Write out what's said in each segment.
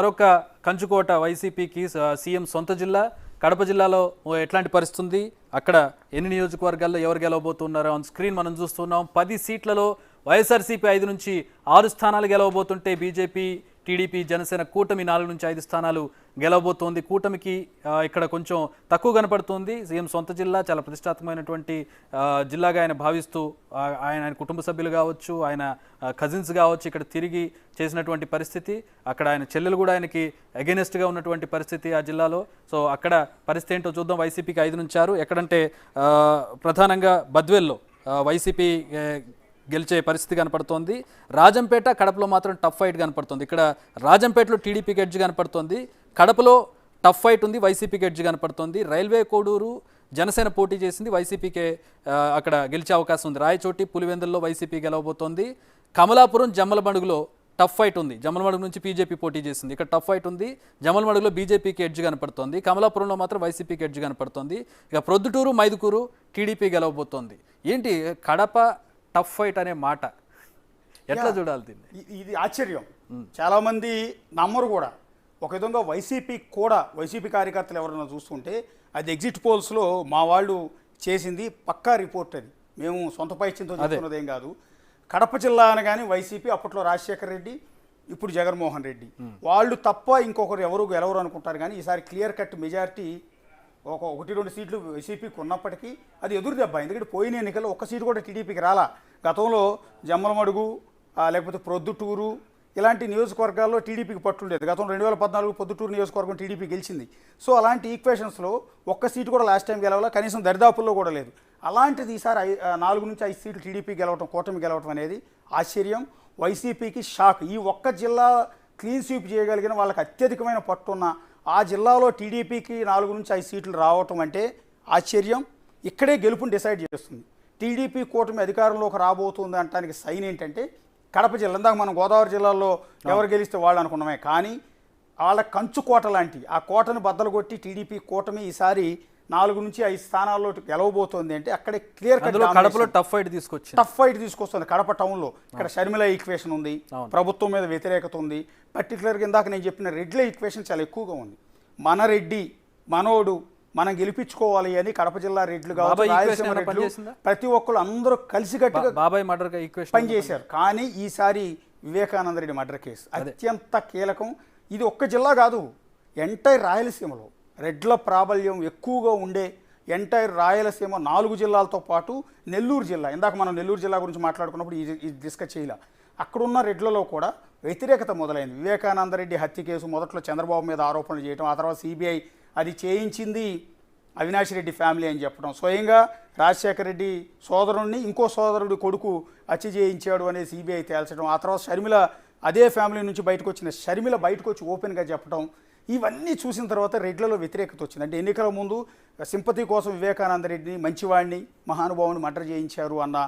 మరొక కంచుకోట వైసీపీకి సీఎం సొంత జిల్లా కడప జిల్లాలో ఎట్లాంటి పరిస్థితి ఉంది, అక్కడ ఎన్ని నియోజకవర్గాల్లో ఎవరు గెలవబోతున్నారో ఆన్ స్క్రీన్ మనం చూస్తున్నాం. 10 సీట్లలో వైఎస్ఆర్సీపీ 5 నుంచి 6 స్థానాలు గెలవబోతుంటే బీజేపీ, టీడీపీ, జనసేన కూటమి 4 నుంచి 5 స్థానాలు గెలవబోతోంది. కూటమికి ఇక్కడ కొంచెం తక్కువ కనపడుతుంది. సీఎం సొంత జిల్లా చాలా ప్రతిష్టాత్మకమైనటువంటి జిల్లాగా ఆయన భావిస్తూ ఆయన కుటుంబ సభ్యులు కావచ్చు, ఆయన కజిన్స్ కావచ్చు ఇక్కడ తిరిగి చేసినటువంటి పరిస్థితి. అక్కడ ఆయన చెల్లెలు కూడా ఆయనకి అగెనెస్ట్గా ఉన్నటువంటి పరిస్థితి ఆ జిల్లాలో. సో అక్కడ పరిస్థితి ఏంటో చూద్దాం. వైసీపీకి 5 నుంచి 6 ఎక్కడంటే ప్రధానంగా బద్వేల్లో వైసీపీ గెలిచే పరిస్థితి కనపడుతోంది. రాజంపేట, కడపలో మాత్రం టఫ్ ఫైట్ కనపడుతుంది. ఇక్కడ రాజంపేటలో టీడీపీకి ఎడ్జ్ కనపడుతోంది, కడపలో టఫ్ ఫైట్ ఉంది, వైసీపీకి ఎడ్జ్ కనపడుతోంది. రైల్వే కోడూరు జనసేన పోటీ చేసింది, వైసీపీకే అక్కడ గెలిచే అవకాశం ఉంది. రాయచోటి, పులివెందుల్లో వైసీపీ గెలవబోతోంది. కమలాపురం, జమ్మలమడుగులో టఫ్ ఫైట్ ఉంది. జమ్మలమడుగు నుంచి బీజేపీ పోటీ చేసింది, ఇక్కడ టఫ్ ఫైట్ ఉంది. జమ్మలమడుగులో బీజేపీకి ఎడ్జ్ కనపడుతోంది, కమలాపురంలో మాత్రం వైసీపీకి ఎడ్జ్ కనపడుతోంది. ఇక ప్రొద్దుటూరు, మైదుకూరు టీడీపీ గెలవబోతోంది. ఏంటి కడప టఫ్ ఫైట్ అనే మాట ఎట్లా చూడాలి దీన్ని? ఇది ఆశ్చర్యం. చాలా మంది నమ్మరు కూడా. ఒక విధంగా వైసీపీ కార్యకర్తలు ఎవరైనా చూస్తుంటే అది ఎగ్జిట్ పోల్స్లో మా వాళ్ళు చేసింది పక్కా రిపోర్ట్. అది మేము సొంత పైచ్యంతో చెప్తున్నది ఏం కాదు. కడప జిల్లా అనగానే వైసీపీ, అప్పట్లో రాజశేఖర్ రెడ్డి, ఇప్పుడు జగన్మోహన్ రెడ్డి, వాళ్ళు తప్ప ఇంకొకరు ఎవరు గెలవరు అనుకుంటారు. కానీ ఈసారి క్లియర్ కట్ మెజారిటీ 1-2 సీట్లు వైసీపీకి ఉన్నప్పటికీ అది ఎదురు దెబ్బ. ఎందుకంటే పోయిన ఎన్నికల్లో ఒక్క సీటు కూడా టీడీపీకి రాలా. గతంలో జమ్మలమడుగు లేకపోతే ప్రొద్దుటూరు ఇలాంటి నియోజకవర్గాల్లో టీడీపీకి పట్టు లేదు. గతంలో 2014 ప్రొద్దుటూరు నియోజకవర్గం టీడీపీ గెలిచింది. సో అలాంటి ఈక్వేషన్స్లో ఒక్క సీటు కూడా లాస్ట్ టైం గెలవాలా, కనీసం దరిదాపుల్లో కూడా లేదు. అలాంటిది ఈసారి 4 నుంచి 5 సీట్లు టీడీపీ గెలవటం, కూటమి గెలవటం అనేది ఆశ్చర్యం. వైసీపీకి షాక్. ఈ ఒక్క జిల్లా క్లీన్ స్వీప్ చేయగలిగిన వాళ్ళకి అత్యధికమైన పట్టున్న ఆ జిల్లాలో టీడీపీకి 4 నుంచి 5 సీట్లు రావటం అంటే ఆశ్చర్యం. ఇక్కడే గెలుపుని డిసైడ్ చేస్తుంది. టీడీపీ కూటమి అధికారంలోకి రాబోతుంది అనడానికి సైన్ ఏంటంటే కడప జిల్లా. ఇందాక మనం గోదావరి జిల్లాలో ఎవరు గెలిస్తే వాళ్ళు అనుకున్నామే, కానీ వాళ్ళ కంచు కోట లాంటి ఆ కోటను బద్దలు కొట్టి టీడీపీ కూటమి ఈసారి 4 నుంచి 5 స్థానాల్లో గెలవబోతోంది. అంటే అక్కడే క్లియర్ కట్ కడపలో టఫ్ ఫైట్ తీసుకొస్తుంది. కడప టౌన్లో ఇక్కడ షర్మిల ఈక్వేషన్ ఉంది, ప్రభుత్వం మీద వ్యతిరేకత ఉంది. పర్టికులర్గా ఇందాక నేను చెప్పిన రెడ్ల ఈక్వేషన్ చాలా ఎక్కువగా ఉంది. మన రెడ్డి, మనోడు, మనం గెలిపించుకోవాలి అని కడప జిల్లా రెడ్లు కావచ్చు, రాయలసీమ రెడ్లు, ప్రతి ఒక్కరు అందరూ కలిసికట్టుగా పనిచేశారు. కానీ ఈసారి వివేకానంద రెడ్డి మర్డర్ కేసు అత్యంత కీలకం. ఇది ఒక్క జిల్లా కాదు, ఎంటైర్ రాయలసీమలో రెడ్ల ప్రాబల్యం ఎక్కువగా ఉండే ఎంటైర్ రాయలసీమ 4 జిల్లాలతో పాటు నెల్లూరు జిల్లా. ఇందాక మనం నెల్లూరు జిల్లా గురించి మాట్లాడుకున్నప్పుడు ఇది డిస్కస్ చేయాలి. అక్కడున్న రెడ్లలో కూడా వ్యతిరేకత మొదలైంది. వివేకానంద రెడ్డి హత్య కేసు మొదట్లో చంద్రబాబు మీద ఆరోపణలు చేయడం, ఆ తర్వాత సిబిఐ అది చేయించింది అవినాష్ రెడ్డి ఫ్యామిలీ అని చెప్పడం, స్వయంగా రాజశేఖర రెడ్డి సోదరుడిని ఇంకో సోదరుడి కొడుకు హత్య చేయించాడు అనేది సిబిఐ తేల్చడం, ఆ తర్వాత షర్మిల అదే ఫ్యామిలీ నుంచి బయటకు వచ్చిన షర్మిల బయటకు వచ్చి ఓపెన్గా చెప్పడం, ఇవన్నీ చూసిన తర్వాత రెడ్లలో వ్యతిరేకత వచ్చింది. అంటే ఎన్నికల ముందు సింపతి కోసం వివేకానంద రెడ్డిని, మంచివాడిని, మహానుభావుని మర్డర్ చేయించారు అన్న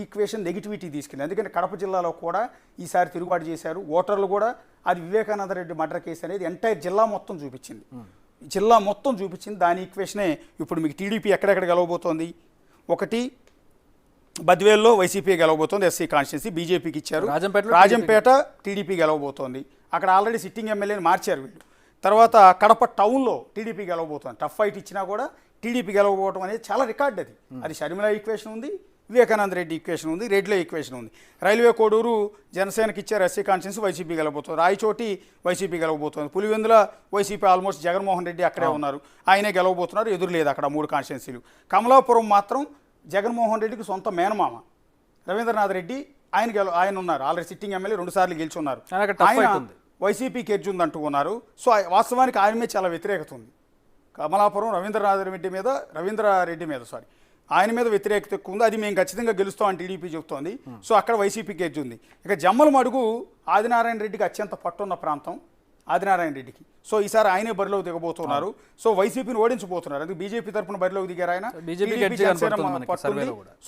ఈక్వేషన్ నెగిటివిటీ తీసుకెళ్ళింది. ఎందుకంటే కడప జిల్లాలో కూడా ఈసారి తిరుగుబాటు చేశారు ఓటర్లు కూడా. అది వివేకానంద రెడ్డి మర్డర్ కేసు అనేది ఎంటైర్ జిల్లా మొత్తం చూపించింది. దాని ఈక్వేషనే ఇప్పుడు మీకు టీడీపీ ఎక్కడెక్కడ గెలవబోతోంది. ఒకటి బద్వేల్లో వైసీపీ గెలవబోతోంది, ఎస్సీ కాన్స్టిట్యున్సీ బీజేపీకి ఇచ్చారు. రాజంపేట టీడీపీ గెలవబోతోంది, అక్కడ ఆల్రెడీ సిట్టింగ్ ఎమ్మెల్యేని మార్చారు వీళ్ళు. తర్వాత కడప టౌన్లో టీడీపీ గెలవబోతోంది. టఫ్ ఫైట్ ఇచ్చినా కూడా టీడీపీ గెలవబోవడం అనేది చాలా రికార్డ్. అది షర్మిల ఈక్వేషన్ ఉంది, వివేకానంద రెడ్డి ఈక్వేషన్ ఉంది, రెడ్ల ఈక్వేషన్ ఉంది. రైల్వే కోడూరు జనసేనకి ఇచ్చారు, ఎస్సీ కాన్స్టిట్యున్సీ వైసీపీ గెలవబోతుంది. రాయచోటి వైసీపీ గెలవబోతుంది. పులివెందుల వైసీపీ ఆల్మోస్ట్ జగన్మోహన్ రెడ్డి అక్కడే ఉన్నారు, ఆయనే గెలవబోతున్నారు, ఎదురు లేదు అక్కడ 3 కాన్స్టిట్యున్సీలు. కమలాపురం మాత్రం జగన్మోహన్ రెడ్డికి సొంత మేనమామ రవీంద్రనాథ్ రెడ్డి, ఆయన ఉన్నారు, ఆల్రెడీ సిట్టింగ్ ఎమ్మెల్యే 2 సార్లు గెలుచున్నారు. ఆయన వైసీపీకి ఎడ్జ్ ఉంది అంటూ ఉన్నారు. సో వాస్తవానికి ఆయన మీద చాలా వ్యతిరేకత ఉంది. కమలాపురం రవీంద్రారెడ్డి మీద ఆయన మీద వ్యతిరేకత ఎక్కువ ఉంది. అది మేము ఖచ్చితంగా గెలుస్తామని టీడీపీ చెబుతోంది. సో అక్కడ వైసీపీకి ఎడ్జ్ ఉంది. ఇక జమ్మలమడుగు ఆదినారాయణ రెడ్డికి అత్యంత పట్టున్న ప్రాంతం ఆదినారాయణ రెడ్డికి. సో ఈసారి ఆయనే బరిలోకి దిగబోతున్నారు. సో వైసీపీని ఓడించబోతున్నారు. అది బీజేపీ తరఫున బరిలోకి దిగారు ఆయన.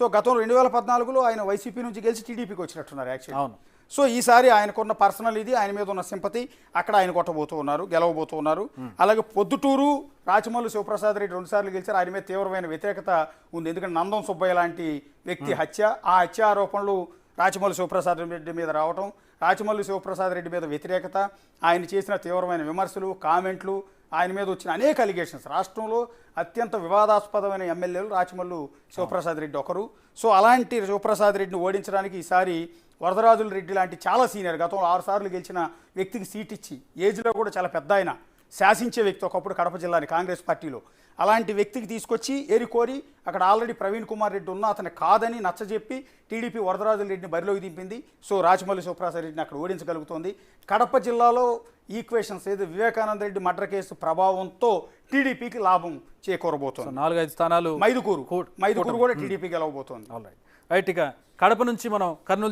సో గతంలో 2014లో ఆయన వైసీపీ నుంచి గెలిచి టీడీపీకి వచ్చినట్టున్నారు యాక్చువల్లీ. సో ఈసారి ఆయనకున్న పర్సనల్ ఇది, ఆయన మీద ఉన్న సింపతి, అక్కడ ఆయన గెలవబోతున్నారు. అలాగే పొద్దుటూరు రాచమల్లు శివప్రసాద్ రెడ్డి 2 సార్లు గెలిచారు, ఆయన మీద తీవ్రమైన వ్యతిరేకత ఉంది. ఎందుకంటే నందం సుబ్బయ్య లాంటి వ్యక్తి హత్య, ఆ హత్య ఆరోపణలు రాచమల్లి శివప్రసాద్ రెడ్డి మీద రావటం, రాచమల్లి శివప్రసాద్ రెడ్డి మీద వ్యతిరేకత, ఆయన చేసిన తీవ్రమైన విమర్శలు, కామెంట్లు, ఆయన మీద వచ్చిన అనేక అలిగేషన్స్. రాష్ట్రంలో అత్యంత వివాదాస్పదమైన ఎమ్మెల్యేలు రాచమల్లు శివప్రసాద్ రెడ్డి ఒకరు. సో అలాంటి శివప్రసాద్ రెడ్డిని ఓడించడానికి ఈసారి వరదరాజుల రెడ్డి లాంటి చాలా సీనియర్, గతంలో 6 సార్లు గెలిచిన వ్యక్తికి సీట్ ఇచ్చి, ఏజ్లో కూడా చాలా పెద్ద ఆయన, శాసించే వ్యక్తి ఒకప్పుడు కడప జిల్లాని కాంగ్రెస్ పార్టీలో, అలాంటి వ్యక్తికి తీసుకొచ్చి ఏరికోరి అక్కడ ఆల్రెడీ ప్రవీణ్ కుమార్ రెడ్డి ఉన్న అతను కాదని నచ్చజెప్పి టీడీపీ వరదరాజుల రెడ్డిని బరిలోకి దింపింది. సో రాచమల్లి శివప్రసాద్ రెడ్డిని అక్కడ ఓడించగలుగుతోంది. కడప జిల్లాలో ఈక్వేషన్స్ ఏదో వివేకానంద రెడ్డి మర్డర్ కేసు ప్రభావంతో టీడీపీకి లాభం చేకూరబోతోంది. 4-5 స్థానాలు మైదుకూరు కూడా టీడీపీ గెలవబోతోంది. రైట్. ఇక కడప నుంచి మనం కర్నూలు